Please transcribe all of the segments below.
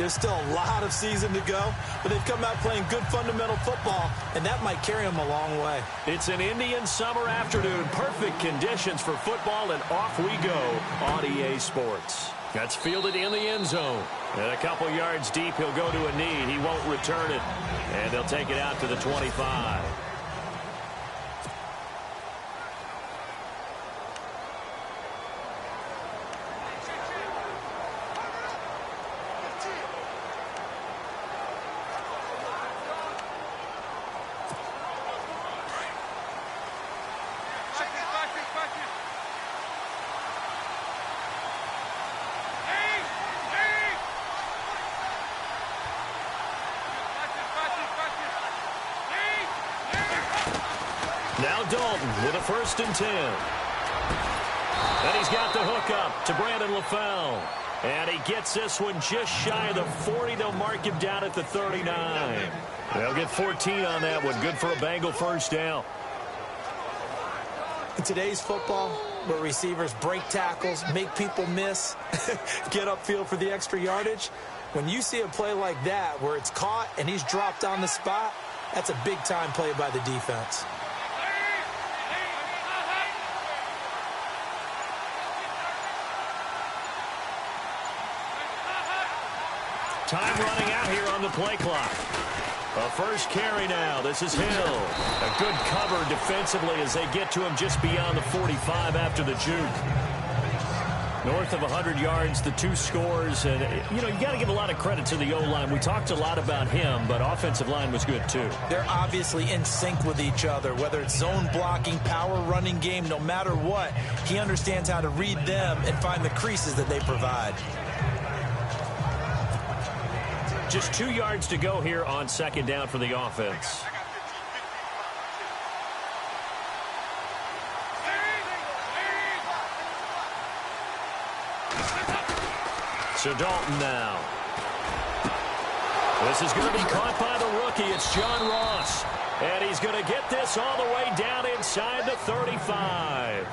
There's still a lot of season to go, but they've come out playing good fundamental football, and that might carry them a long way. It's an Indian summer afternoon. Perfect conditions for football, and off we go on EA Sports. That's fielded in the end zone. And a couple yards deep, he'll go to a knee. He won't return it. And they'll take it out to the 25. Now Dalton with a 1st and 10. And he's got the hook up to Brandon LaFell. And he gets this one just shy of the 40. They'll mark him down at the 39. They'll get 14 on that one. Good for a Bengal 1st down. In today's football, where receivers break tackles, make people miss, get upfield for the extra yardage, when you see a play like that where it's caught and he's dropped on the spot, that's a big-time play by the defense. Time running out here on the play clock. A 1st carry now. This is Hill. A good cover defensively as they get to him just beyond the 45 after the juke. North of 100 yards, the 2 scores. And, you got to give a lot of credit to the O-line. We talked a lot about him, but offensive line was good, too. They're obviously in sync with each other, whether it's zone blocking, power running game, no matter what. He understands how to read them and find the creases that they provide. Just 2 yards to go here on 2nd down for the offense. So Dalton now. This is going to be caught by the rookie. It's John Ross. And he's going to get this all the way down inside the 35.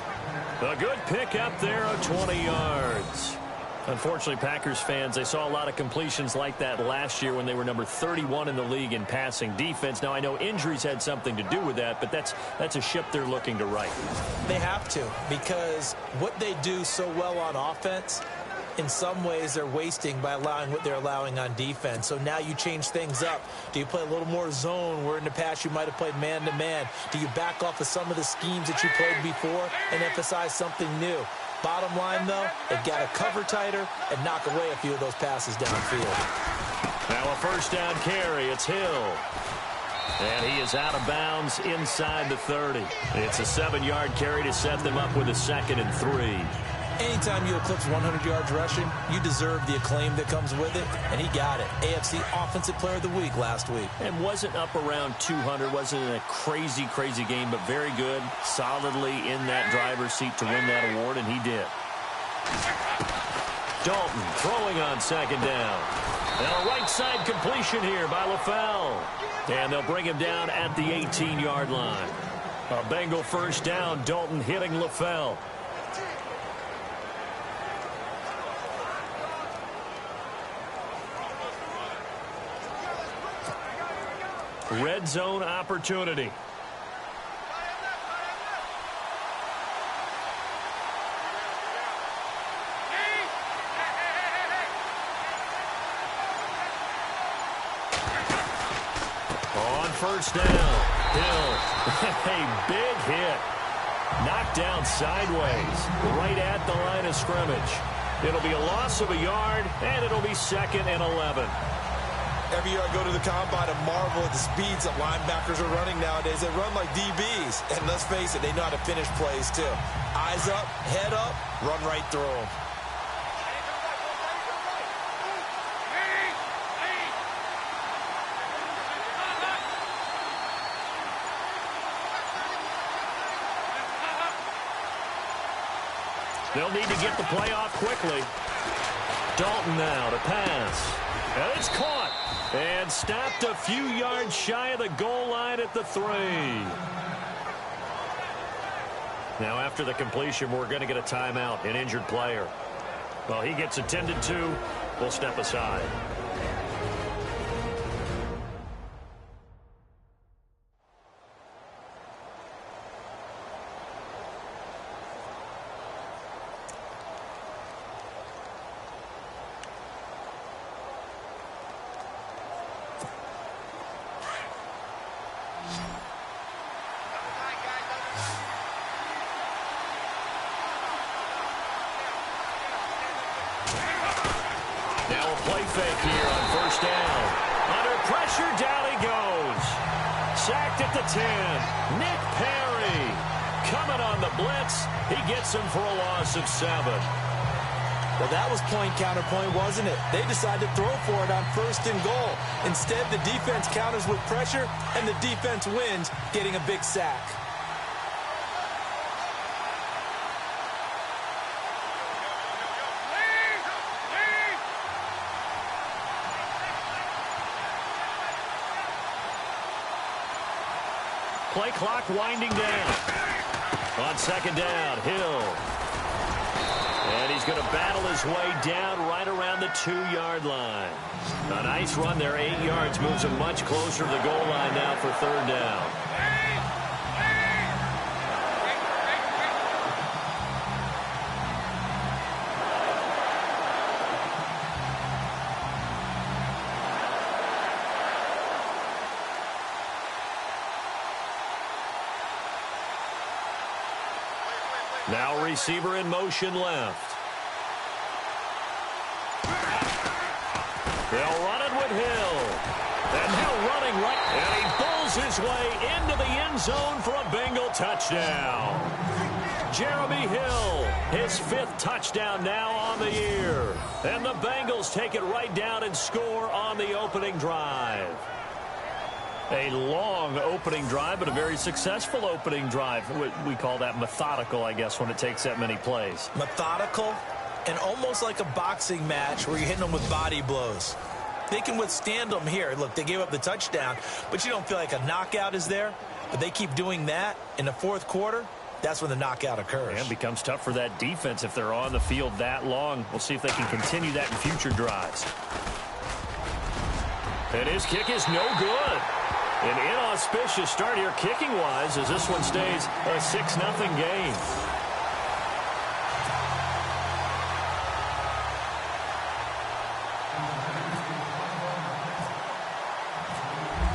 A good pick up there of 20 yards. Unfortunately, Packers fans, they saw a lot of completions like that last year when they were number 31 in the league in passing defense. Now, I know injuries had something to do with that, but that's a ship they're looking to right. They have to, because what they do so well on offense, in some ways they're wasting by allowing what they're allowing on defense. So now you change things up. Do you play a little more zone where in the past you might have played man-to-man? Do you back off of some of the schemes that you played before and emphasize something new? Bottom line, though, they've got to cover tighter and knock away a few of those passes downfield. Now a 1st down carry. It's Hill. And he is out of bounds inside the 30. It's a 7-yard carry to set them up with a 2nd and 3. Anytime you eclipse 100 yards rushing, you deserve the acclaim that comes with it, and he got it. AFC Offensive Player of the Week last week. And wasn't up around 200, wasn't in a crazy game, but very good, solidly in that driver's seat to win that award, and he did. Dalton throwing on 2nd down. And a right side completion here by LaFell. And they'll bring him down at the 18-yard line. A Bengal 1st down, Dalton hitting LaFell. Red zone opportunity. On 1st down, Hill. A big hit. Knocked down sideways, right at the line of scrimmage. It'll be a loss of a yard, and it'll be 2nd and 11. Every year I go to the combine and marvel at the speeds that linebackers are running nowadays. They run like DBs. And let's face it, they know how to finish plays too. Eyes up, head up, run right through them. They'll need to get the play off quickly. Dalton now to pass. And it's caught. And stopped a few yards shy of the goal line at the 3. Now after the completion, we're going to get a timeout, an injured player. Well, he gets attended to. We'll step aside. Now a play fake here on first down. Under pressure, down he goes. Sacked at the 10. Nick Perry coming on the blitz. He gets him for a loss of 7. Well, that was point counterpoint, wasn't it? They decided to throw for it on first and goal. Instead, the defense counters with pressure, and the defense wins, getting a big sack. Play clock winding down. On second down, Hill. And he's going to battle his way down right around the 2-yard line. A nice run there, 8 yards, moves him much closer to the goal line now for third down. Now receiver in motion left. They'll run it with Hill. And Hill running right. And he pulls his way into the end zone for a Bengal touchdown. Jeremy Hill, his 5th touchdown now on the year. And the Bengals take it right down and score on the opening drive. A long opening drive, but a very successful opening drive. We call that methodical, I guess, when it takes that many plays. Methodical and almost like a boxing match where you're hitting them with body blows. They can withstand them here. Look, they gave up the touchdown, but you don't feel like a knockout is there. But they keep doing that in the 4th quarter. That's when the knockout occurs. And it becomes tough for that defense if they're on the field that long. We'll see if they can continue that in future drives. And his kick is no good. An inauspicious start here kicking-wise as this one stays a 6-0 game.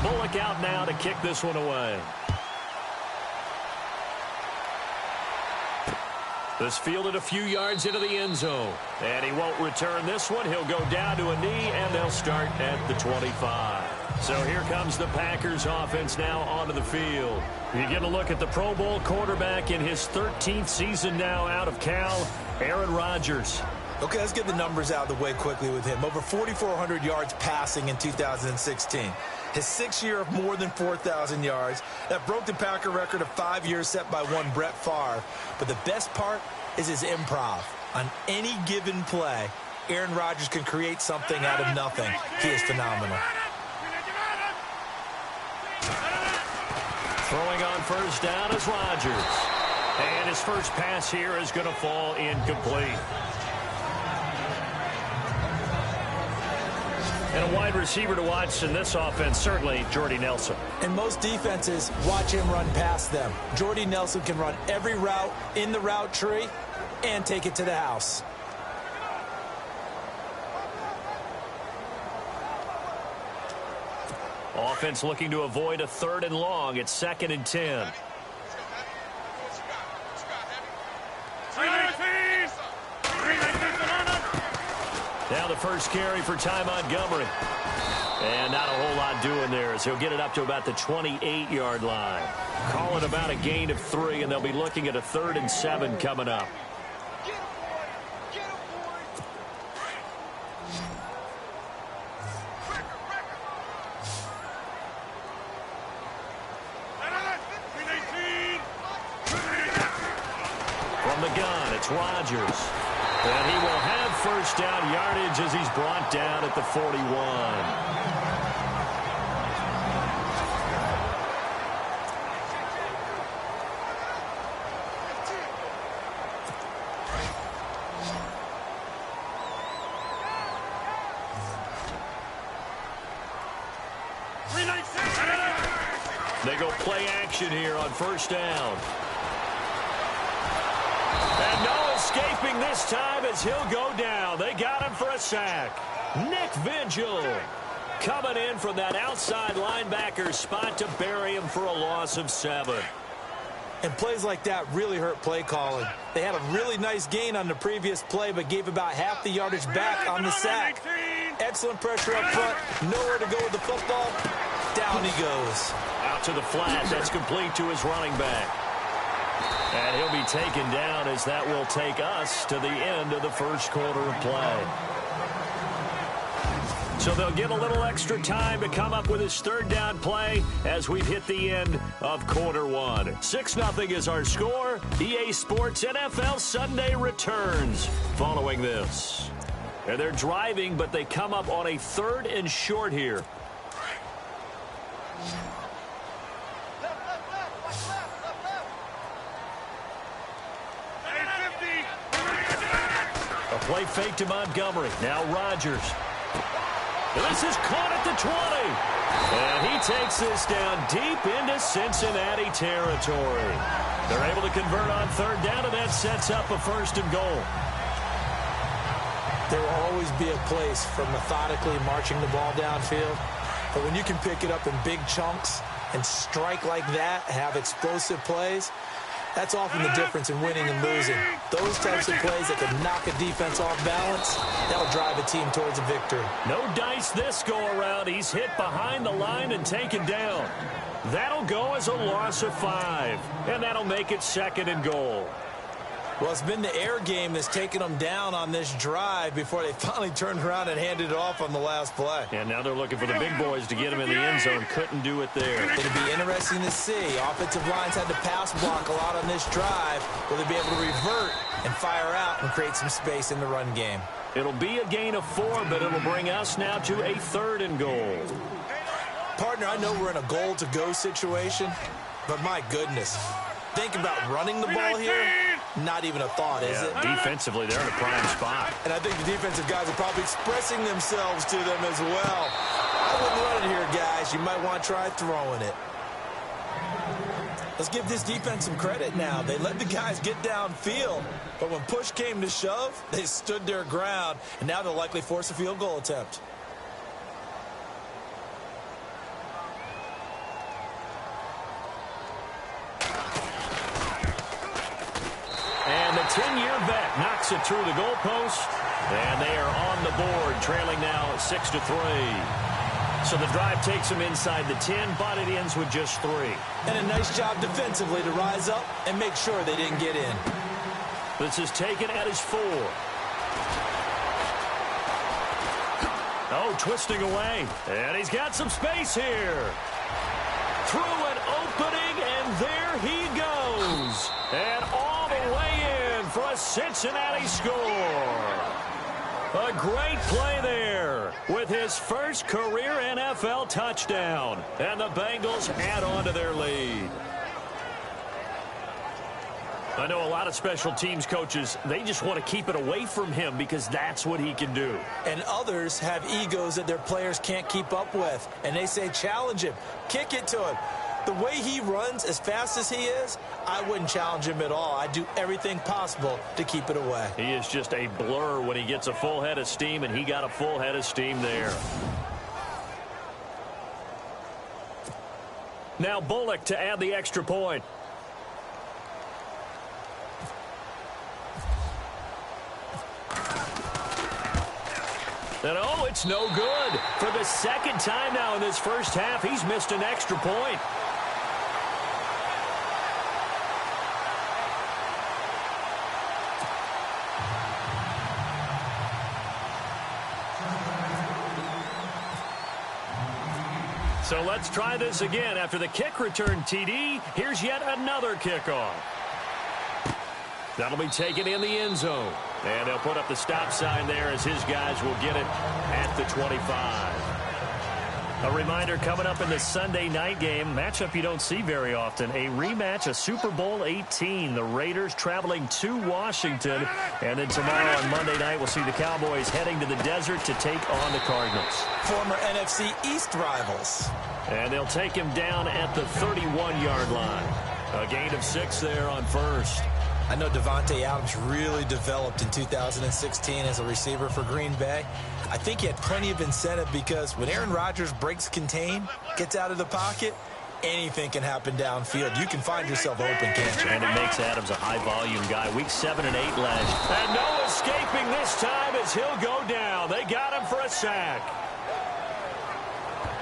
Bullock out now to kick this one away. This fielded a few yards into the end zone. And he won't return this one. He'll go down to a knee, and they'll start at the 25. So here comes the Packers offense now onto the field. You get a look at the Pro Bowl quarterback in his 13th season now out of Cal, Aaron Rodgers. Okay, let's get the numbers out of the way quickly with him. Over 4,400 yards passing in 2016. His 6th year of more than 4,000 yards. That broke the Packer record of 5 years set by one Brett Favre. But the best part is his improv. On any given play, Aaron Rodgers can create something out of nothing. He is phenomenal. Throwing on first down is Rodgers. And his first pass here is going to fall incomplete. And a wide receiver to watch in this offense, certainly Jordy Nelson. And most defenses watch him run past them. Jordy Nelson can run every route in the route tree and take it to the house. Offense looking to avoid a 3rd and long. It's 2nd and 10. Now the first carry for Ty Montgomery. And not a whole lot doing there as he'll get it up to about the 28-yard line. Call it about a gain of 3, and they'll be looking at a 3rd and 7 coming up. From the gun, it's Rodgers. And he will have first down yardage as he's brought down at the 41. They go play action here on first down. And no escaping this time as he'll go down. They got him for a sack. Nick Vigil coming in from that outside linebacker spot to bury him for a loss of 7. And plays like that really hurt play calling. They had a really nice gain on the previous play, but gave about half the yardage back on the sack. Excellent pressure up front. Nowhere to go with the football. Down he goes. Out to the flat. That's complete to his running back. And he'll be taken down as that will take us to the end of the first quarter of play. So they'll get a little extra time to come up with his third down play as we've hit the end of quarter one. 6-0 is our score. EA Sports NFL Sunday returns following this. And they're driving, but they come up on a 3rd and short here. A play fake to Montgomery. Now Rodgers. This is caught at the 20. And he takes this down deep into Cincinnati territory. They're able to convert on 3rd down, and that sets up a 1st and goal. There will always be a place for methodically marching the ball downfield. But when you can pick it up in big chunks and strike like that, have explosive plays, that's often the difference in winning and losing. Those types of plays that can knock a defense off balance, that'll drive a team towards a victory. No dice this go-around. He's hit behind the line and taken down. That'll go as a loss of 5, and that'll make it 2nd and goal. Well, it's been the air game that's taken them down on this drive before they finally turned around and handed it off on the last play. And now they're looking for the big boys to get him in the end zone. Couldn't do it there. It'll be interesting to see. Offensive lines had to pass block a lot on this drive. Will they be able to revert and fire out and create some space in the run game? It'll be a gain of 4, but it'll bring us now to a 3rd and goal. Partner, I know we're in a goal-to-go situation, but my goodness. Think about running the ball here. Not even a thought, is it? Defensively, they're in a prime spot. And I think the defensive guys are probably expressing themselves to them as well. I wouldn't run it here, guys. You might want to try throwing it. Let's give this defense some credit now. They let the guys get downfield, but when push came to shove, they stood their ground, and now they'll likely force a field goal attempt. And the 10-year vet knocks it through the goalpost. And they are on the board, trailing now 6-3. So the drive takes them inside the 10, but it ends with just 3. And a nice job defensively to rise up and make sure they didn't get in. This is taken at his 4. Oh, twisting away. And he's got some space here. Through an opening, and there he goes. And all the way in for a Cincinnati score. A great play there with his first career NFL touchdown. And the Bengals add on to their lead. I know a lot of special teams coaches, they just want to keep it away from him because that's what he can do. And others have egos that their players can't keep up with. And they say, challenge him, kick it to him. The way he runs as fast as he is, I wouldn't challenge him at all. I'd do everything possible to keep it away. He is just a blur when he gets a full head of steam, and he got a full head of steam there. Now Bullock to add the extra point. And oh, it's no good. For the second time now in this first half, he's missed an extra point. So let's try this again. After the kick return TD, here's yet another kickoff. That'll be taken in the end zone. And they'll put up the stop sign there as his guys will get it at the 25. A reminder coming up in the Sunday night game, matchup you don't see very often, a rematch of Super Bowl 18. The Raiders traveling to Washington. And then tomorrow on Monday night, we'll see the Cowboys heading to the desert to take on the Cardinals. Former NFC East rivals. And they'll take him down at the 31-yard line. A gain of 6 there on first. I know Davante Adams really developed in 2016 as a receiver for Green Bay. I think he had plenty of incentive because when Aaron Rodgers breaks contain, gets out of the pocket, anything can happen downfield. You can find yourself open, can't you? And it makes Adams a high-volume guy. Week 7 and 8 last. And no escaping this time as he'll go down. They got him for a sack.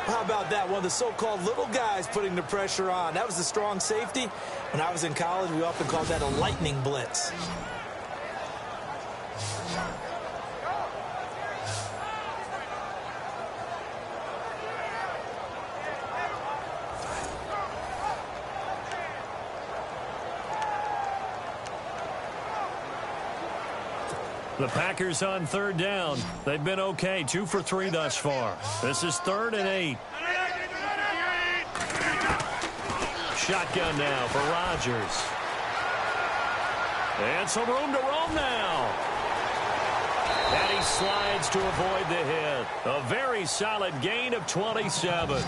How about that? One of the so-called little guys putting the pressure on. That was the strong safety. When I was in college, we often called that a lightning blitz. The Packers on 3rd down. They've been okay, 2 for 3 thus far. This is 3rd and 8. Shotgun now for Rodgers. And some room to roam now. And he slides to avoid the hit. A very solid gain of 27.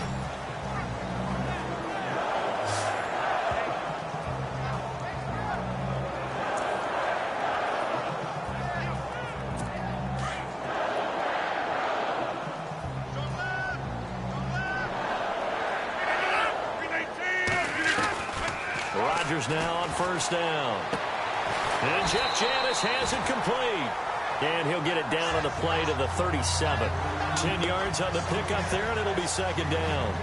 Rodgers now on 1st down. And Jeff Janis has it complete. And he'll get it down on the play to the 37. 10 yards on the pickup there, and it'll be 2nd down.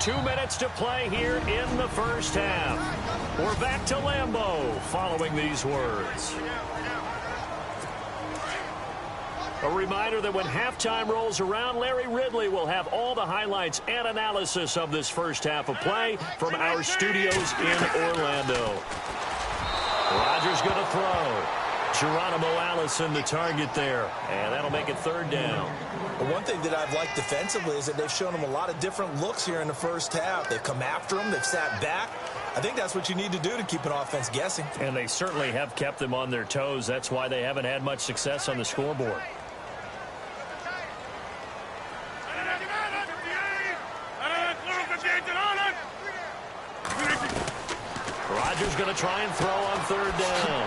Two minutes to play here in the first half. We're back to Lambeau following these words. A reminder that when halftime rolls around, Larry Ridley will have all the highlights and analysis of this first half of play from our studios in Orlando. Rodgers going to throw. Geronimo Allison the target there. And that'll make it 3rd down. Well, one thing that I've liked defensively is that they've shown him a lot of different looks here in the first half. They've come after him. They've sat back. I think that's what you need to do to keep an offense guessing. And they certainly have kept them on their toes. That's why they haven't had much success on the scoreboard. Rodgers going to try and throw on 3rd down.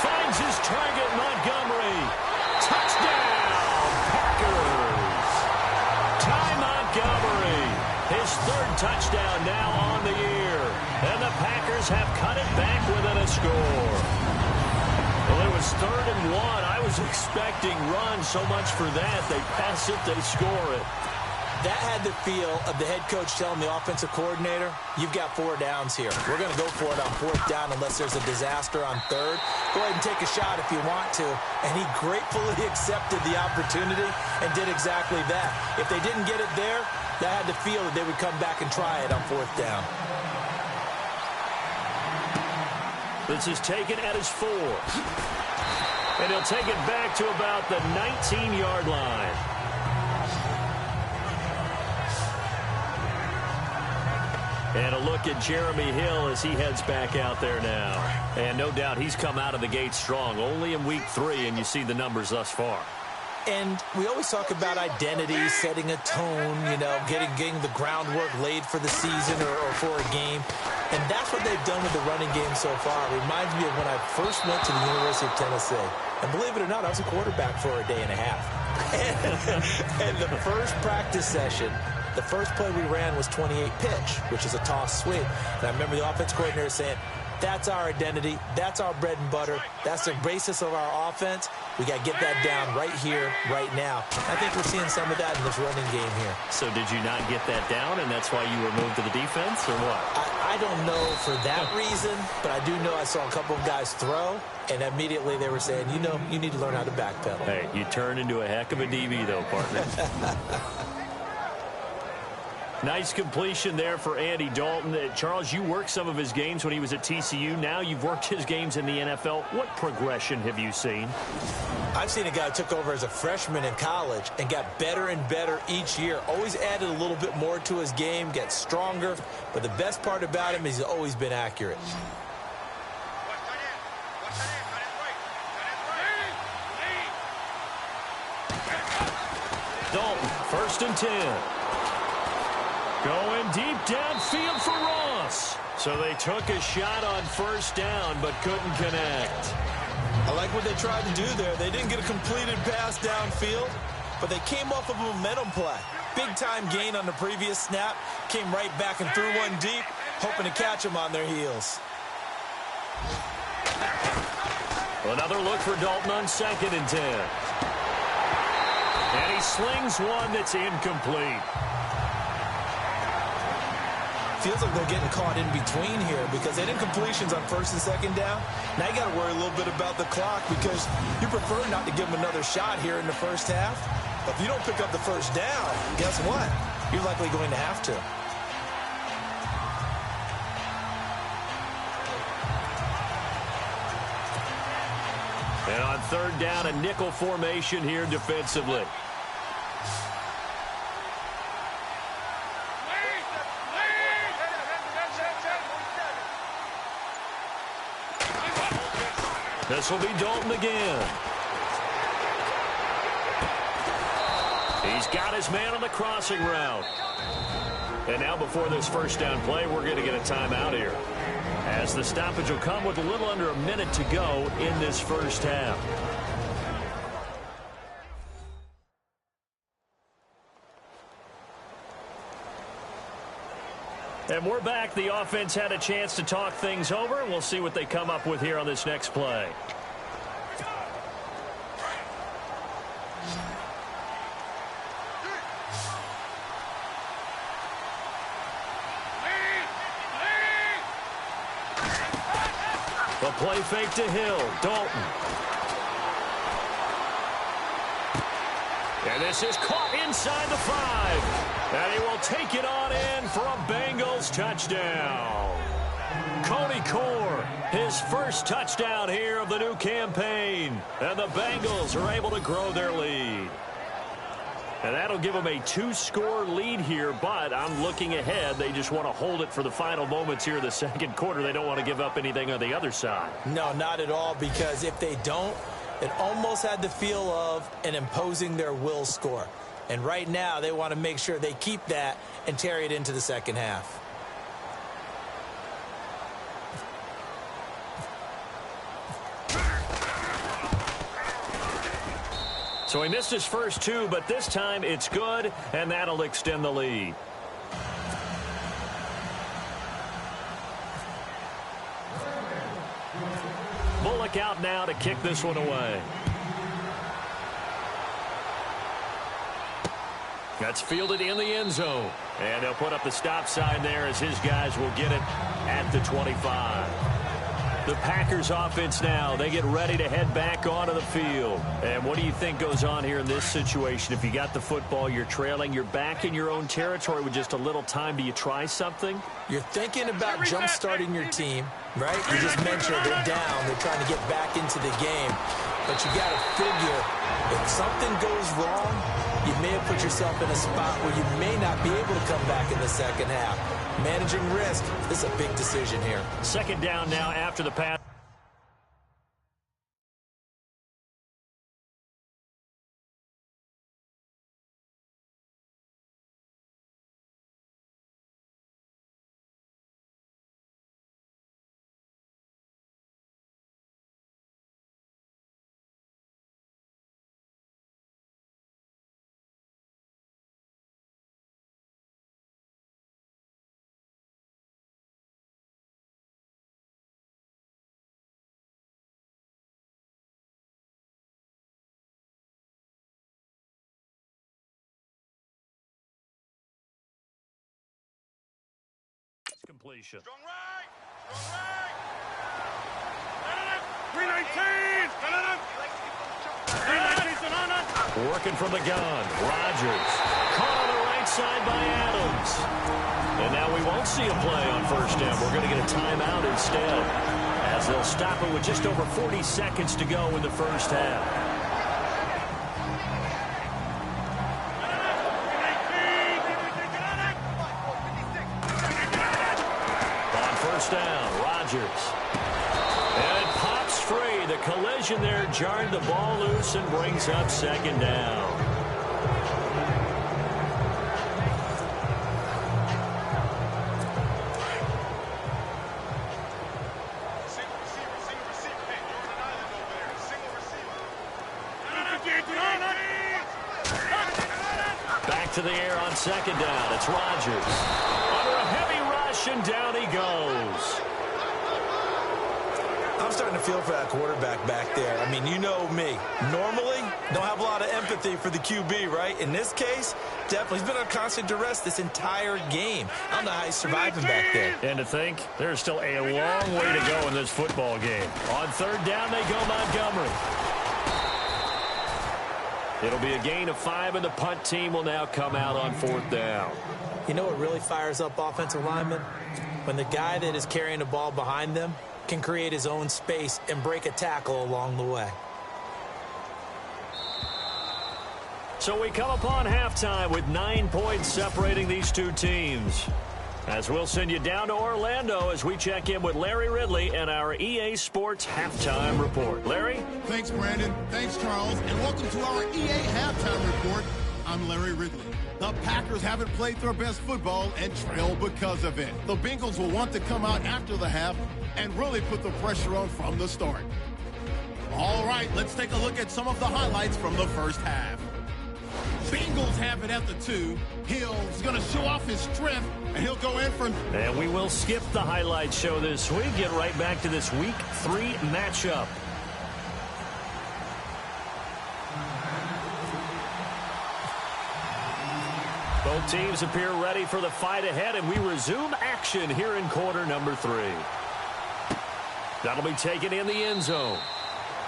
Finds his target, Montgomery. Touchdown, Packers. Ty Montgomery, his 3rd touchdown now on the year. And the Packers have cut it back within a score. Well, it was 3rd and 1. I was expecting run so much for that. They pass it, they score it. That had the feel of the head coach telling the offensive coordinator, you've got 4 downs here. We're going to go for it on 4th down unless there's a disaster on 3rd. Go ahead and take a shot if you want to. And he gratefully accepted the opportunity and did exactly that. If they didn't get it there, that had the feel that they would come back and try it on 4th down. This is taken at his 4. And he'll take it back to about the 19-yard line. And a look at Jeremy Hill as he heads back out there now. And no doubt he's come out of the gate strong. Only in week 3, and you see the numbers thus far. And we always talk about identity, setting a tone, you know, getting the groundwork laid for the season or for a game. And that's what they've done with the running game so far. It reminds me of when I first went to the University of Tennessee. And believe it or not, I was a quarterback for a day and a half. And the first practice session, the first play we ran was 28 pitch, which is a toss sweep. And I remember the offense coordinator saying, that's our identity. That's our bread and butter. That's the basis of our offense. We got to get that down right here, right now. I think we're seeing some of that in this running game here. So did you not get that down, and that's why you were moved to the defense, or what? I don't know for that reason, but I do know I saw a couple of guys throw, and immediately they were saying, you know, you need to learn how to backpedal. Hey, you turned into a heck of a DB, though, partner. Nice completion there for Andy Dalton. Charles, you worked some of his games when he was at TCU. Now you've worked his games in the NFL. What progression have you seen? I've seen a guy who took over as a freshman in college and got better and better each year. Always added a little bit more to his game, gets stronger. But the best part about him is he's always been accurate. Dalton, 1st and 10. Going deep downfield for Ross. So they took a shot on 1st down, but couldn't connect. I like what they tried to do there. They didn't get a completed pass downfield, but they came off of a momentum play. Big-time gain on the previous snap, came right back and threw one deep, hoping to catch them on their heels. Another look for Dalton on 2nd and 10. And he slings one that's incomplete. Feels like they're getting caught in between here because they didn't completions on 1st and 2nd down. Now you got to worry a little bit about the clock because you prefer not to give them another shot here in the first half. But if you don't pick up the first down, guess what? You're likely going to have to. And on 3rd down, a nickel formation here defensively. This will be Dalton again. He's got his man on the crossing route. And now before this first down play, we're going to get a timeout here, as the stoppage will come with a little under a minute to go in this first half. And we're back. The offense had a chance to talk things over, and we'll see what they come up with here on this next play. The play fake to Hill. Dalton. And this is caught inside the 5. And he will take it on in for a Bengals touchdown. Cody Core, his first touchdown here of the new campaign. And the Bengals are able to grow their lead. And that'll give them a 2-score lead here, but I'm looking ahead. They just want to hold it for the final moments here in the second quarter. They don't want to give up anything on the other side. No, not at all, because if they don't, it almost had the feel of an imposing their will score. And right now, they want to make sure they keep that and carry it into the second half. So he missed his first 2, but this time it's good, and that'll extend the lead. Bullock out now to kick this one away. That's fielded in the end zone. And they'll put up the stop sign there as his guys will get it at the 25. The Packers offense now, they get ready to head back onto the field. And what do you think goes on here in this situation? If you got the football, you're trailing, you're back in your own territory with just a little time. Do you try something? You're thinking about jump-starting your team, right? You just mentioned they're down. They're trying to get back into the game. But you got to figure, if something goes wrong, you may have put yourself in a spot where you may not be able to come back in the second half. Managing risk is a big decision here. 2nd down now after the pass. Completion. Strong right! Strong right! 319! 319! Working from the gun. Rodgers. Caught on the right side by Adams. And now we won't see a play on 1st down. We're going to get a timeout instead, as they'll stop it with just over 40 seconds to go in the first half. Down, Rodgers. And it pops free. The collision there jarred the ball loose and brings up 2nd down. to the air on second down. It's Rodgers. Under a heavy rush, and down he goes. I'm starting to feel for that quarterback back there. I mean, you know me. Normally, don't have a lot of empathy for the QB, right? In this case, definitely. He's been on constant duress this entire game. I don't know how he's surviving back there. And to think, there's still a long way to go in this football game. On third down, they go Montgomery. It'll be a gain of 5, and the punt team will now come out on fourth down. You know what really fires up offensive linemen? When the guy that is carrying the ball behind them can create his own space and break a tackle along the way. So we come upon halftime with 9 points separating these two teams. As we'll send you down to Orlando as we check in with Larry Ridley and our EA Sports Halftime Report. Larry? Thanks, Brandon. Thanks, Charles. And welcome to our EA Halftime Report. I'm Larry Ridley. The Packers haven't played their best football and trail because of it. The Bengals will want to come out after the half and really put the pressure on from the start. All right, let's take a look at some of the highlights from the first half. Bengals have it at the 2. Hill's going to show off his strength, and he'll go in for... And we will skip the highlight show this week. Get right back to this Week 3 matchup. Both teams appear ready for the fight ahead, and we resume action here in quarter number 3. That'll be taken in the end zone.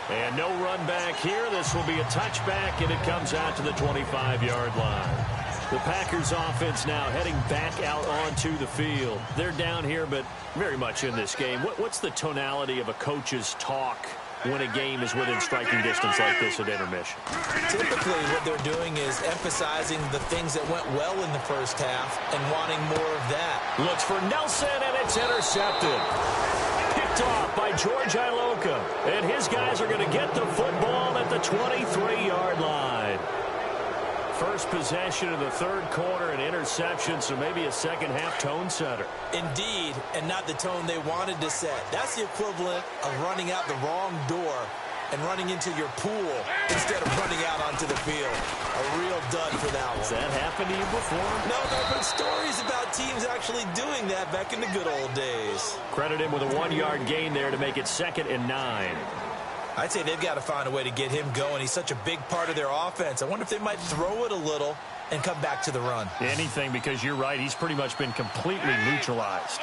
And no run back here. This will be a touchback, and it comes out to the 25-yard line. The Packers offense now heading back out onto the field. They're down here, but very much in this game. What's the tonality of a coach's talk when a game is within striking distance like this at intermission? Typically, what they're doing is emphasizing the things that went well in the first half and wanting more of that. Looks for Nelson, and it's intercepted. Picked off by George Iloka. And his guys are going to get the football at the 23-yard line. First possession of the third quarter, an interception, so maybe a second-half tone setter. Indeed, and not the tone they wanted to set. That's the equivalent of running out the wrong door and running into your pool instead of running out onto the field. A real dud for that one. Has that happened to you before? No, but stories about teams actually doing that back in the good old days. Credit him with a 1-yard gain there to make it 2nd and 9. I'd say they've got to find a way to get him going. He's such a big part of their offense. I wonder if they might throw it a little and come back to the run. Anything, because you're right. He's pretty much been completely neutralized.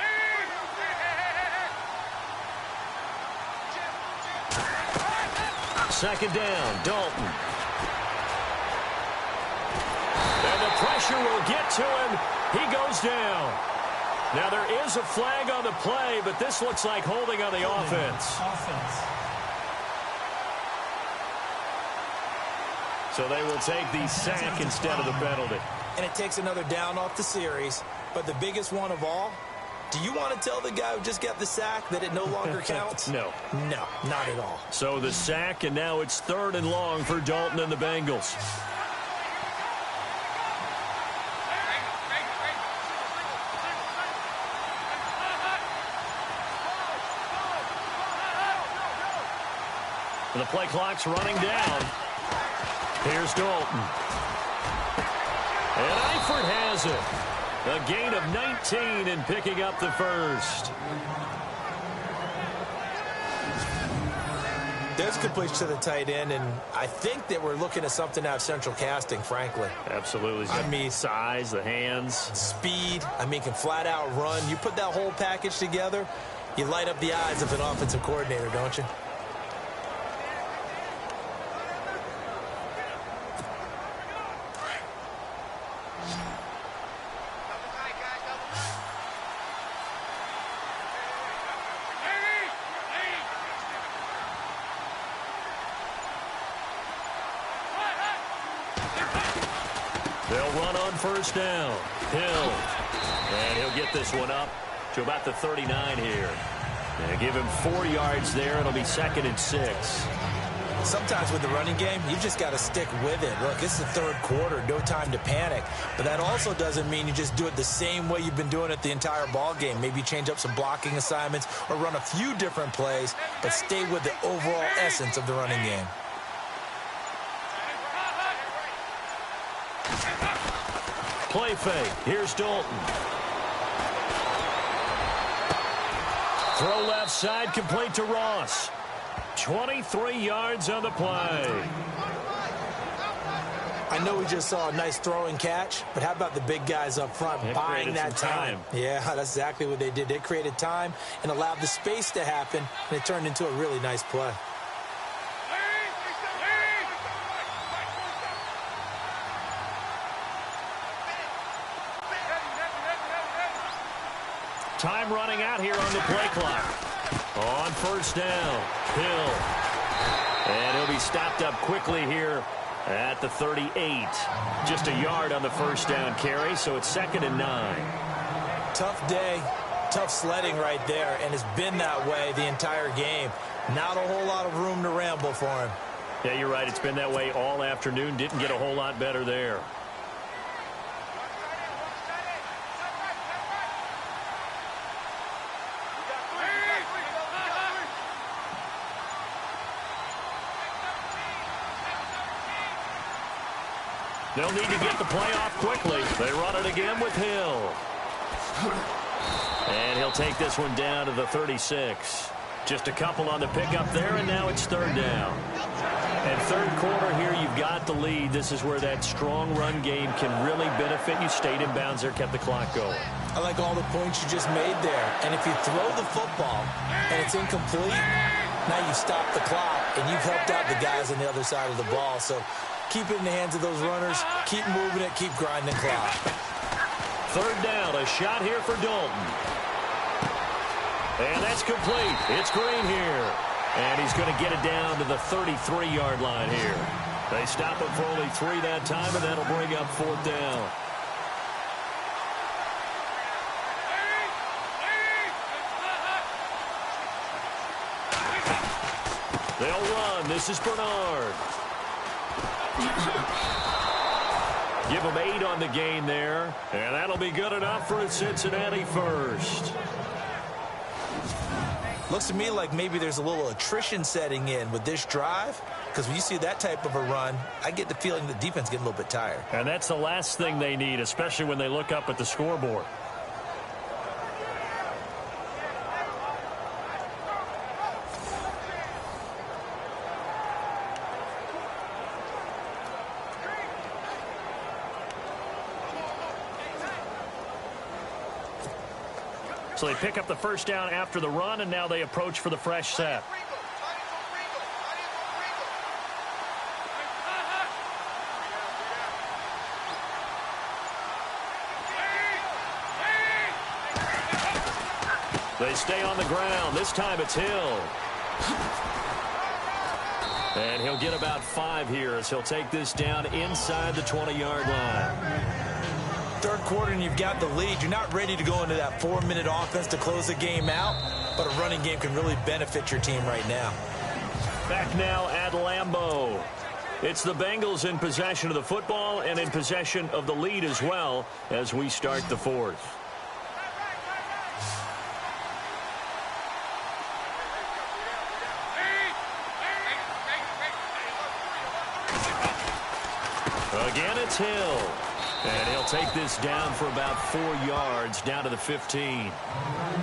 Second down, Dalton. And the pressure will get to him. He goes down. Now there is a flag on the play, but this looks like holding on the offense. So they will take the sack instead of the penalty. And it takes another down off the series. But the biggest one of all, do you want to tell the guy who just got the sack that it no longer counts? No. No, not at all. So the sack, and now it's 3rd and long for Dalton and the Bengals. And the play clock's running down. Here's Dalton. And Eifert has it. A gain of 19 and picking up the first. There's completion to the tight end, and I think that we're looking at something out of central casting, frankly. Absolutely. I mean, size, the hands. Speed. I mean, can flat out run. You put that whole package together, you light up the eyes of an offensive coordinator, don't you? They'll run on first down. Hill. And he'll get this one up to about the 39 here. And give him 4 yards there. It'll be 2nd and 6. Sometimes with the running game, you just got to stick with it. Look, it's the third quarter, no time to panic. But that also doesn't mean you just do it the same way you've been doing it the entire ball game. Maybe change up some blocking assignments or run a few different plays, but stay with the overall essence of the running game. Play fake. Here's Dalton. Throw left side, complete to Ross. 23 yards on the play. I know we just saw a nice throw and catch, but how about the big guys up front buying that time? Yeah, that's exactly what they did. They created time and allowed the space to happen, and it turned into a really nice play. Time running out here on the play clock. On first down, Hill. And he'll be stopped up quickly here at the 38. Just a yard on the first down carry, so it's 2nd and 9. Tough day, tough sledding right there, and it's been that way the entire game. Not a whole lot of room to ramble for him. Yeah, you're right. It's been that way all afternoon. Didn't get a whole lot better there. They'll need to get the play off quickly. They run it again with Hill. And he'll take this one down to the 36. Just a couple on the pickup there, and now it's 3rd down. And third quarter here, you've got the lead. This is where that strong run game can really benefit you. Stayed in bounds there, kept the clock going. I like all the points you just made there. And if you throw the football and it's incomplete, now you stop the clock, and you've helped out the guys on the other side of the ball. So keep it in the hands of those runners. Keep moving it. Keep grinding clock. 3rd down. A shot here for Dalton. And that's complete. It's Green here. And he's going to get it down to the 33-yard line here. They stop him for only 3 that time, and that'll bring up 4th down. They'll run. This is Bernard. Give him 8 on the gain there, and that'll be good enough for a Cincinnati first. Looks to me like maybe there's a little attrition setting in with this drive, because when you see that type of a run, I get the feeling the defense getting a little bit tired. And that's the last thing they need, especially when they look up at the scoreboard. So they pick up the first down after the run, and now they approach for the fresh set. They stay on the ground. This time it's Hill. And he'll get about 5 here as he'll take this down inside the 20-yard line. Third quarter and you've got the lead. You're not ready to go into that 4-minute offense to close the game out, but a running game can really benefit your team right now. Back now at Lambeau. It's the Bengals in possession of the football and in possession of the lead as well as we start the 4th. Again, it's Hill. And he'll take this down for about 4 yards, down to the 15.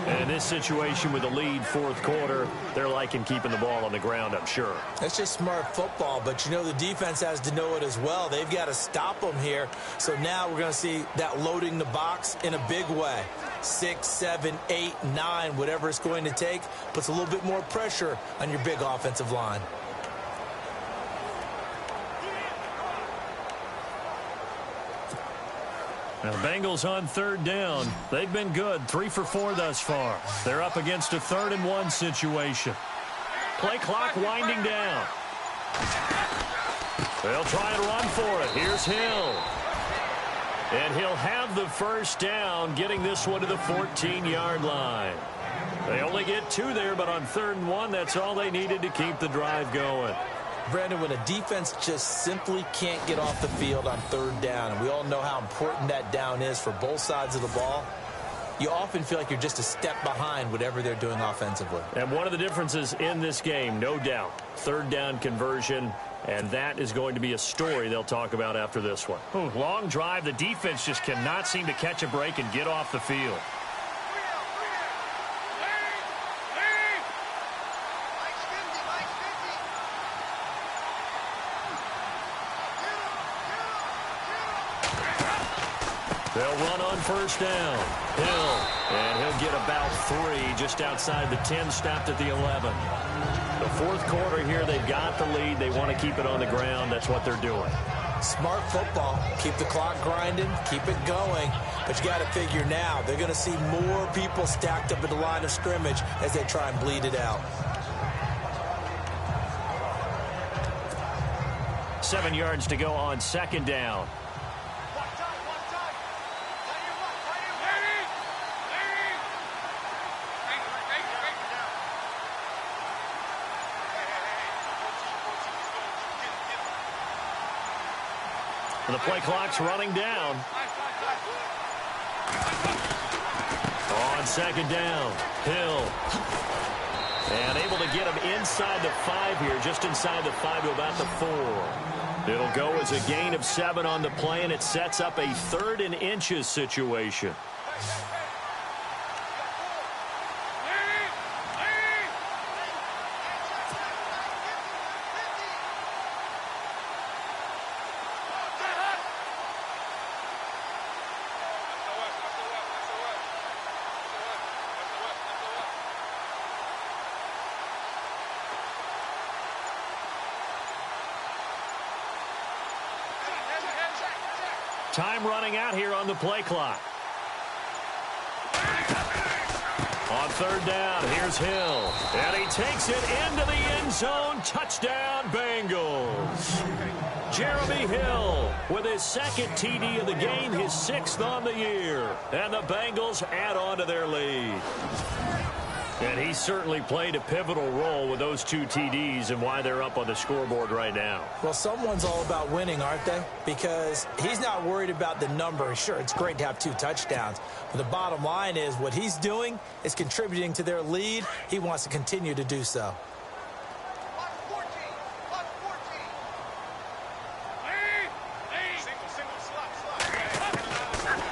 And in this situation with the lead 4th quarter, they're liking keeping the ball on the ground, I'm sure. That's just smart football, but you know the defense has to know it as well. They've got to stop them here. So now we're going to see that loading the box in a big way. 6, 7, 8, 9, whatever it's going to take, puts a little bit more pressure on your big offensive line. Now, the Bengals on 3rd down. They've been good, 3 for 4 thus far. They're up against a 3rd and 1 situation. Play clock winding down. They'll try and run for it. Here's Hill. And he'll have the first down, getting this one to the 14-yard line. They only get 2 there, but on 3rd and 1, that's all they needed to keep the drive going. Brandon, when a defense just simply can't get off the field on 3rd down, and we all know how important that down is for both sides of the ball, you often feel like you're just a step behind whatever they're doing offensively. And one of the differences in this game, no doubt, 3rd down conversion And that is going to be a story they'll talk about after this one. Ooh, long drive. The defense just cannot seem to catch a break and get off the field. They'll run on first down. Hill, and he'll get about 3 just outside the 10, stopped at the 11. The fourth quarter here, they've got the lead. They want to keep it on the ground. That's what they're doing. Smart football. Keep the clock grinding. Keep it going. But you got to figure now, they're going to see more people stacked up at the line of scrimmage as they try and bleed it out. 7 yards to go on second down. The play clock's running down. On second down, Hill. And able to get him inside the 5 here, just inside the 5 to about the 4. It'll go as a gain of 7 on the play, and it sets up a 3rd and inches situation. Time running out here on the play clock. On third down, here's Hill. And he takes it into the end zone. Touchdown, Bengals. Jeremy Hill with his 2nd TD of the game, his 6th on the year. And the Bengals add on to their lead. And he certainly played a pivotal role with those 2 TDs and why they're up on the scoreboard right now. Well, someone's all about winning, aren't they? Because he's not worried about the number. Sure, it's great to have 2 touchdowns. But the bottom line is what he's doing is contributing to their lead. He wants to continue to do so.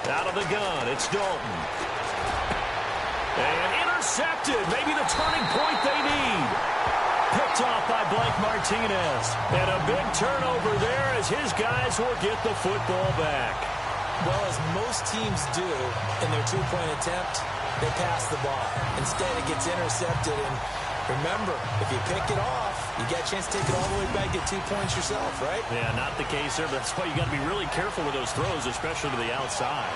Out of the gun, it's Dalton. And intercepted, maybe the turning point they need. Picked off by Blake Martinez. And a big turnover there as his guys will get the football back. Well, as most teams do in their 2-point attempt, they pass the ball. Instead, it gets intercepted. And remember, if you pick it off, you get a chance to take it all the way back, get 2 points yourself, right? Yeah, not the case there. But that's why you got to be really careful with those throws, especially to the outside.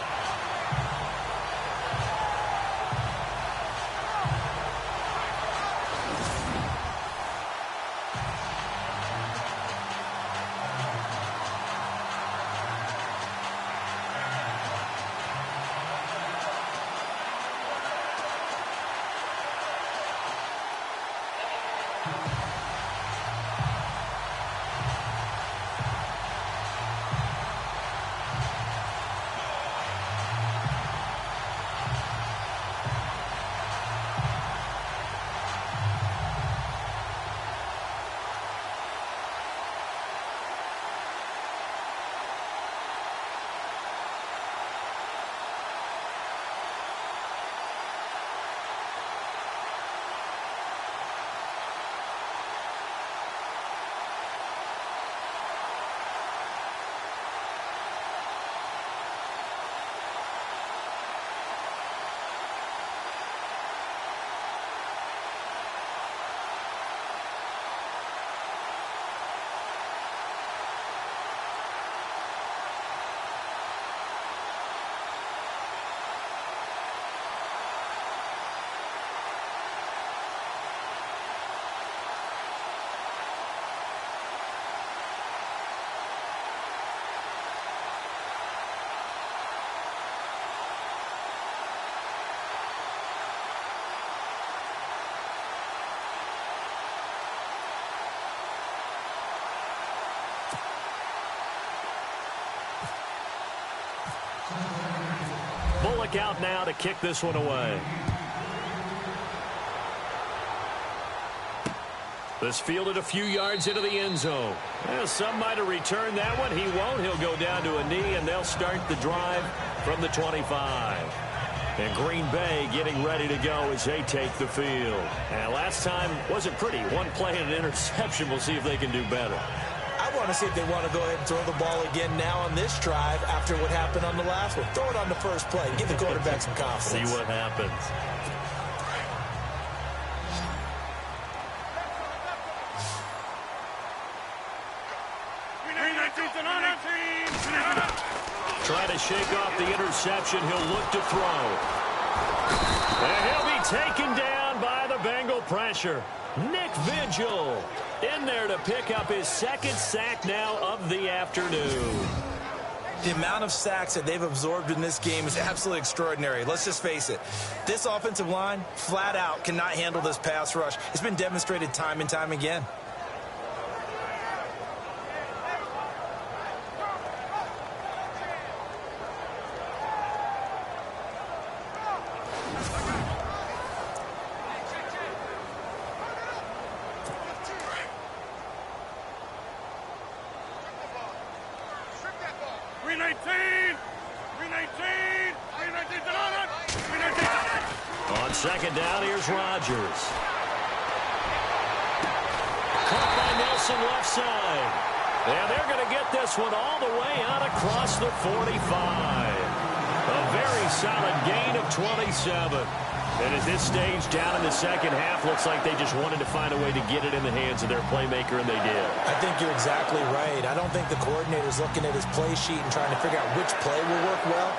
Bullock out now to kick this one away. This fielded a few yards into the end zone. Well, some might have returned that one. He won't. He'll go down to a knee, and they'll start the drive from the 25. And Green Bay getting ready to go as they take the field. And last time wasn't pretty. One play and an interception. We'll see if they can do better. I want to see if they want to go ahead and throw the ball again now on this drive after what happened on the last one. Throw it on the first play. Give the quarterback some confidence. See what happens. Trying to shake off the interception. He'll look to throw. And he'll be taken down by the Bengal pressure. Nick Vigil in there to pick up his second sack now of the afternoon. The amount of sacks that they've absorbed in this game is absolutely extraordinary. Let's just face it. This offensive line, flat out, cannot handle this pass rush. It's been demonstrated time and time again. On second down, here's Rodgers. Caught by Nelson left side. And they're going to get this one all the way out across the 45. A very solid gain of 27. And at this stage, down in the second half, looks like they just wanted to find a way to get it in the hands of their playmaker, and they did. I think you're exactly right. I don't think the coordinator's looking at his play sheet and trying to figure out which play will work well.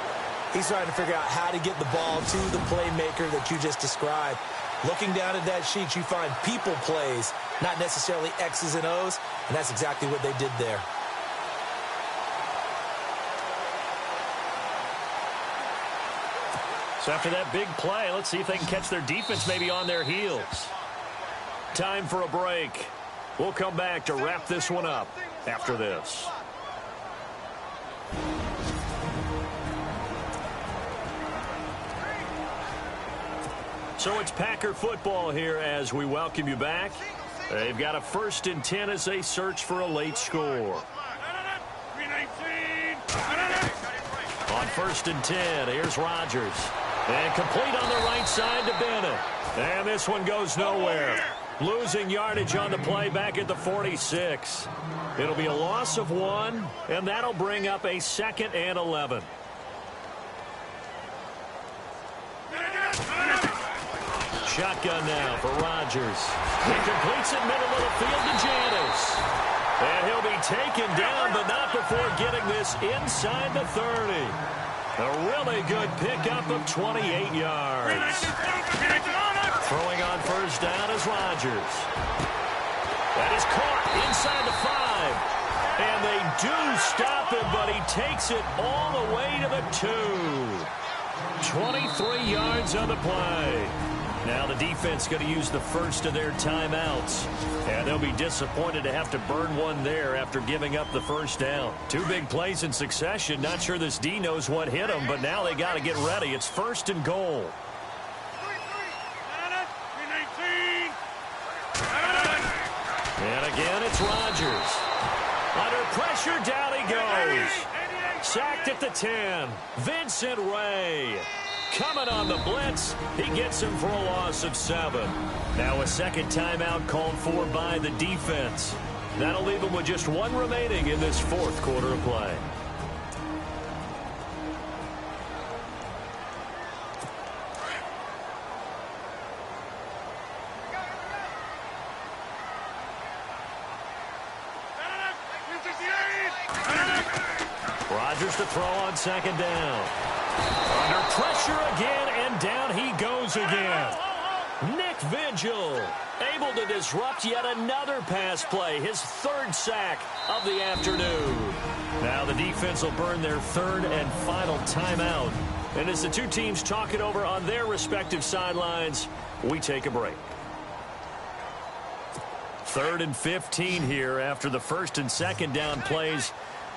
He's trying to figure out how to get the ball to the playmaker that you just described. Looking down at that sheet, you find people plays, not necessarily X's and O's, and that's exactly what they did there. So after that big play, let's see if they can catch their defense maybe on their heels. Time for a break. We'll come back to wrap this one up after this. So it's Packer football here as we welcome you back. They've got a 1st and 10 as they search for a late score. On 1st and 10, here's Rodgers. And complete on the right side to Bennett. And this one goes nowhere. Losing yardage on the play back at the 46. It'll be a loss of 1, and that'll bring up a 2nd and 11. Shotgun now for Rodgers. He completes it middle of the field to Janis. And he'll be taken down, but not before getting this inside the 30. A really good pickup of 28 yards. Throwing on 1st down is Rodgers. That is caught inside the 5. And they do stop him, but he takes it all the way to the 2. 23 yards on the play. Now the defense going to use the first of their timeouts. And they'll be disappointed to have to burn one there after giving up the 1st down. 2 big plays in succession. Not sure this D knows what hit them, but now they got to get ready. It's 1st and goal. And again, it's Rodgers. Under pressure, down he goes. Sacked at the 10. Vincent Ray. Coming on the blitz, he gets him for a loss of 7. Now a 2nd timeout called for by the defense. That'll leave them with just 1 remaining in this 4th quarter of play. Rodgers to throw on 2nd down. Under pressure again, and down he goes again. Nick Vigil able to disrupt yet another pass play, his 3rd sack of the afternoon. Now the defense will burn their 3rd and final timeout. And as the 2 teams talk it over on their respective sidelines, we take a break. 3rd and 15 here after the 1st and 2nd down plays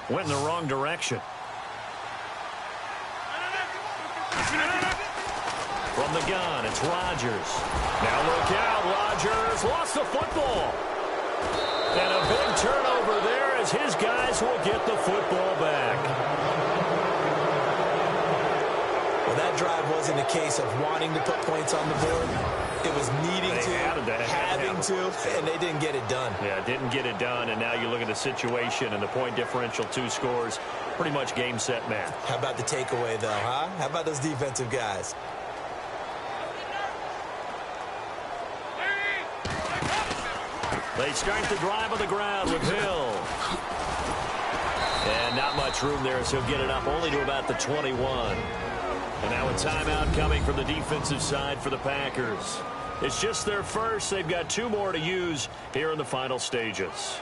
went in the wrong direction. From the gun, it's Rodgers. Now look out, Rodgers lost the football. And a big turnover there as his guys will get the football back. Well, that drive wasn't a case of wanting to put points on the board. It was needing having to, and they didn't get it done. Yeah, didn't get it done, and now you look at the situation and the point differential, 2 scores, pretty much game, set, match. How about the takeaway, though, huh? How about those defensive guys? They start the drive on the ground with Hill. And not much room there, so he'll get it up only to about the 21. And now a timeout coming from the defensive side for the Packers. It's just their first. They've got 2 more to use here in the final stages.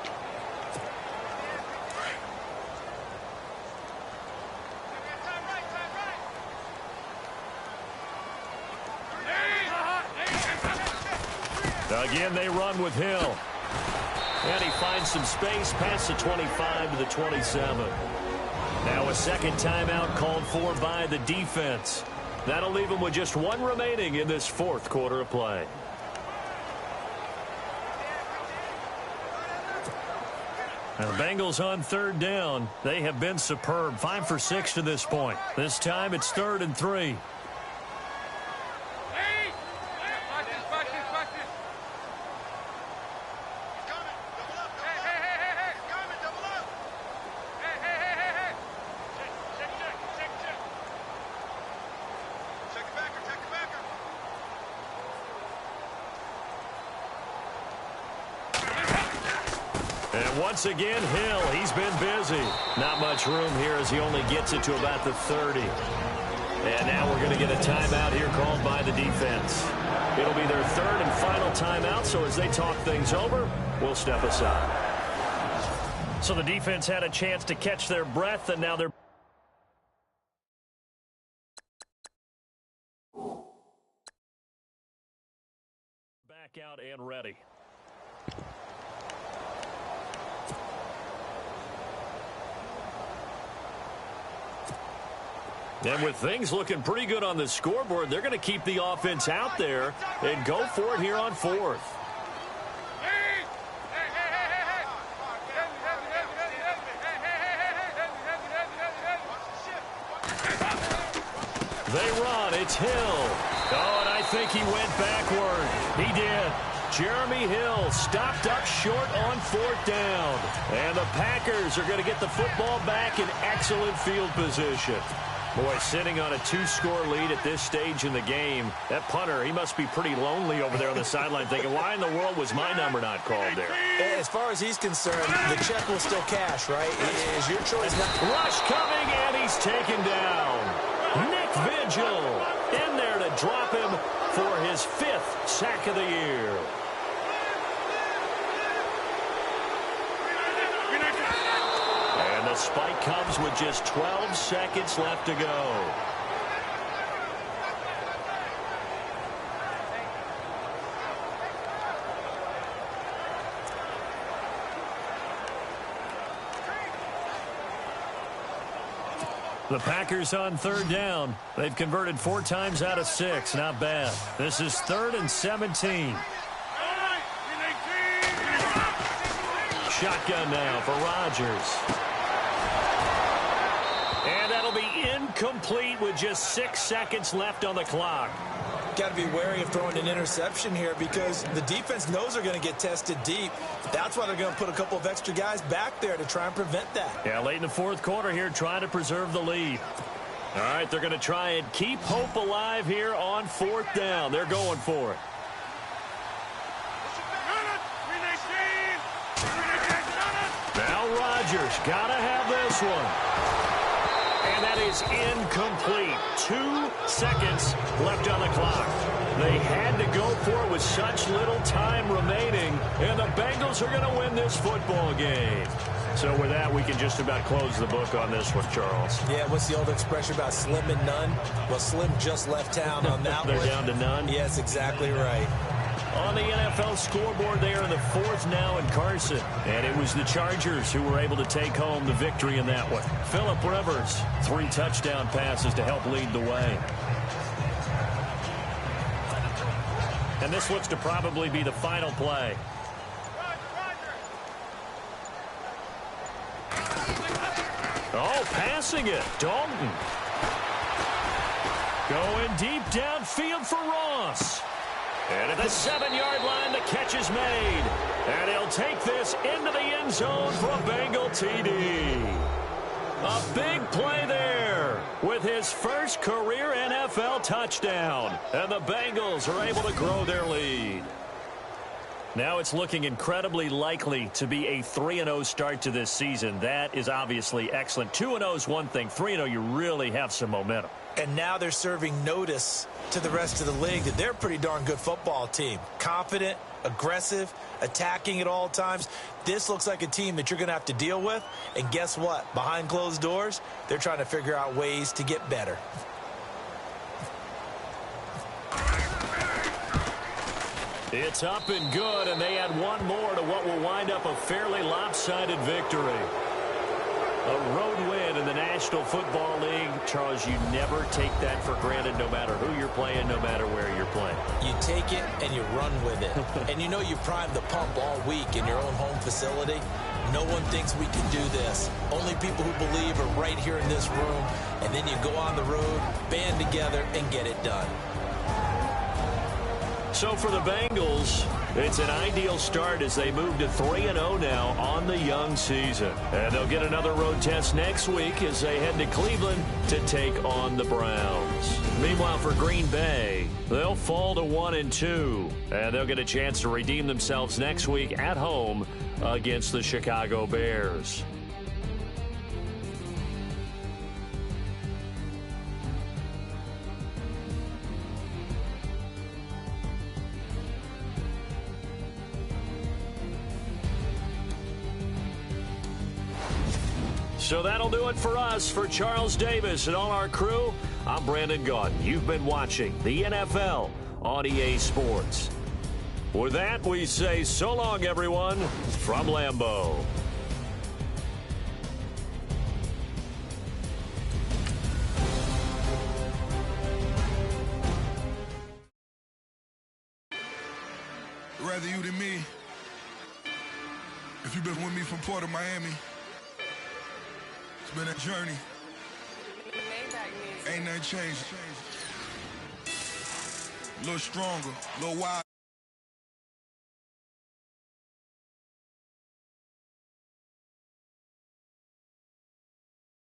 Again, they run with Hill. And he finds some space past the 25 to the 27. Now a second timeout called for by the defense. That'll leave them with just 1 remaining in this 4th quarter of play. Now the Bengals on 3rd down. They have been superb. 5 for 6 to this point. This time it's 3rd and 3. Once again, Hill, he's been busy. Not much room here as he only gets it to about the 30. And now we're going to get a timeout here called by the defense. It'll be their 3rd and final timeout, so as they talk things over, we'll step aside. So the defense had a chance to catch their breath, and now they're back out and ready. And with things looking pretty good on the scoreboard, they're going to keep the offense out there and go for it here on 4th. They run. It's Hill. Oh, and I think he went backward. He did. Jeremy Hill stopped up short on 4th down. And the Packers are going to get the football back in excellent field position. Boy, sitting on a 2-score lead at this stage in the game, that punter, he must be pretty lonely over there on the sideline thinking, why in the world was my number not called there? As far as he's concerned, the check will still cash, right? It is your choice. Rush coming, and he's taken down. Nick Vigil in there to drop him for his 5th sack of the year. The spike comes with just 12 seconds left to go. The Packers on 3rd down. They've converted 4 times out of 6. Not bad. This is 3rd and 17. Shotgun now for Rodgers. And that'll be incomplete with just 6 seconds left on the clock. Got to be wary of throwing an interception here because the defense knows they're going to get tested deep. That's why they're going to put a couple of extra guys back there to try and prevent that. Yeah, late in the 4th quarter here, trying to preserve the lead. All right, they're going to try and keep hope alive here on 4th down. They're going for it. Now Rodgers got to have this one. And that is incomplete. 2 seconds left on the clock. They had to go for it with such little time remaining, and the Bengals are going to win this football game. So with that, we can just about close the book on this one, Charles. Yeah, what's the old expression about slim and none? Well, Slim just left town on that one. They're down to none? Yes, exactly right. On the NFL scoreboard, they are in the 4th now in Carson. And it was the Chargers who were able to take home the victory in that one. Phillip Rivers, 3 touchdown passes to help lead the way. And this looks to probably be the final play. Oh, passing it. Dalton. Going deep downfield for Ross. And at the 7-yard line, the catch is made. And he'll take this into the end zone for a Bengal TD. A big play there with his first career NFL touchdown. And the Bengals are able to grow their lead. Now it's looking incredibly likely to be a 3-0 start to this season. That is obviously excellent. 2-0 is one thing. 3-0, you really have some momentum. And now they're serving notice to the rest of the league that they're a pretty darn good football team. Confident, aggressive, attacking at all times. This looks like a team that you're going to have to deal with. And guess what? Behind closed doors, they're trying to figure out ways to get better. It's up and good, and they add one more to what will wind up a fairly lopsided victory. A road win in the National Football League. Charles, you never take that for granted no matter who you're playing, no matter where you're playing. You take it and you run with it. And you know you primed the pump all week in your own home facility. No one thinks we can do this. Only people who believe are right here in this room. And then you go on the road, band together, and get it done. So for the Bengals, it's an ideal start as they move to 3-0 now on the young season. And they'll get another road test next week as they head to Cleveland to take on the Browns. Meanwhile, for Green Bay, they'll fall to 1-2. And they'll get a chance to redeem themselves next week at home against the Chicago Bears. So that'll do it for us. For Charles Davis and all our crew, I'm Brandon Gaudin. You've been watching the NFL on EA Sports. With that, we say so long, everyone, from Lambeau. Rather you than me. If you've been with me from Port of Miami, it's been a journey. Ain't nothing changed. A little stronger, a little wild.